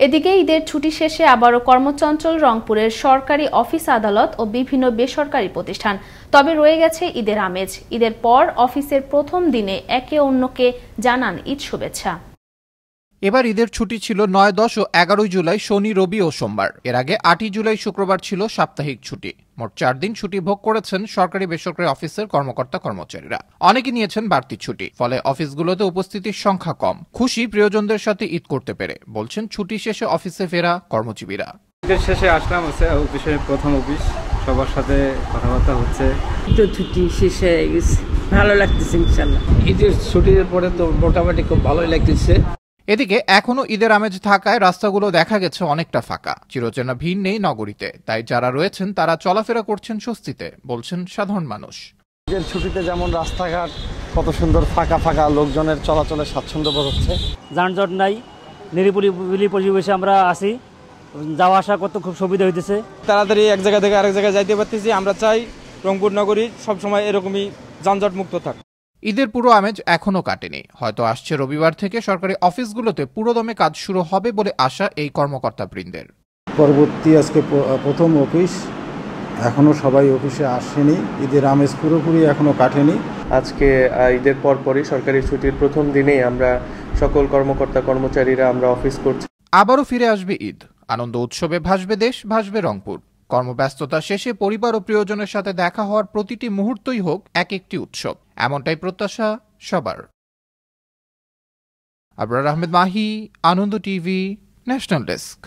এদিকে ঈদের ছুটি শেষে আবারও কর্মচঞ্চল রংপুরের সরকারি অফিস আদালত ও বিভিন্ন বেসরকারি প্রতিষ্ঠান। তবে রয়ে গেছে ঈদের আমেজ। ঈদের পর অফিসের প্রথম দিনে একে অন্যকে জানান ঈদ শুভেচ্ছা। এবার ঈদের ছুটি ছিল ৯, ১০ ও ১১ জুলাই শনি, রবি ও সোমবার। এর আগে ৮ জুলাই শুক্রবার ছিল সাপ্তাহিক ছুটি। মোট ৪ দিন ছুটি ভোগ করেছেন সরকারি বেসরকারি অফিসের কর্মকর্তা কর্মচারীরা। অনেকে নিয়েছেন বাড়তি ছুটি, ফলে অফিসগুলোতে উপস্থিতির সংখ্যা কম। খুশি প্রিয়জনদের সাথে ঈদ করতে পেরে, বলছেন ছুটি শেষে অফিসে ফেরা কর্মজীবীরা। ঈদের শেষে আসলাম অফিসের প্রথম অফিস, সবার সাথে কথাবার্তা হচ্ছে। ছুটি শেষ হয়ে গেছে, ভালো লাগতেছে ইনশাআল্লাহ। ঈদের ছুটির পরে তো মোটামুটি খুব ভালোই লাগতেছে। এদিকে এখনো ঈদের আমেজ থাকায় রাস্তাগুলো দেখা গেছে অনেকটা ফাঁকা। চিরচেনা ভিড় নেই নগরীতে, তাই যারা রয়েছেন তারা চলাফেরা করছেন স্বস্তিতে, বলছেন সাধারণ মানুষ। ঈদের ছুটিতে যেমন রাস্তাঘাট কত সুন্দর ফাঁকা ফাঁকা, লোকজনের চলাচলে স্বাচ্ছন্দ্য বোধ হচ্ছে, যানজট নাই, নিরিবিলি পরিবেশে আমরা আসি, যাওয়া আসা করতে খুব সুবিধা হইতেছে। তাড়াতাড়ি এক জায়গা থেকে আরেক জায়গায় যাইতে পারতেছি। আমরা চাই রংপুর নগরী সবসময় এরকমই যানজট মুক্ত থাক। ঈদের পুরো আমেজ এখনো কাটেনি। হয়তো আসছে রবিবার থেকে সরকারি অফিসগুলোতে পুরোদমে কাজ শুরু হবে বলে আশা এই কর্মকর্তাবৃন্দের। পরবর্তী আজকে প্রথম অফিস, এখনো সবাই অফিসে আসেনি, ঈদের আমেজ পুরোপুরি এখনো কাটেনি। আজকে ঈদের পরপরই সরকারি ছুটির প্রথম দিনেই আমরা সকল কর্মকর্তা কর্মচারীরা আমরা অফিস করছি। আবারও ফিরে আসবে ঈদ, আনন্দ উৎসবে ভাসবে দেশ, ভাসবে রংপুর। কর্মব্যস্ততা শেষে পরিবার ও প্রিয়জনের সাথে দেখা হওয়ার প্রতিটি মুহূর্তই হোক এক একটি উৎসব, এমনটাই প্রত্যাশা সবার। আবরার আহমেদ মাহি, আনন্দ টিভি, ন্যাশনাল ডেস্ক।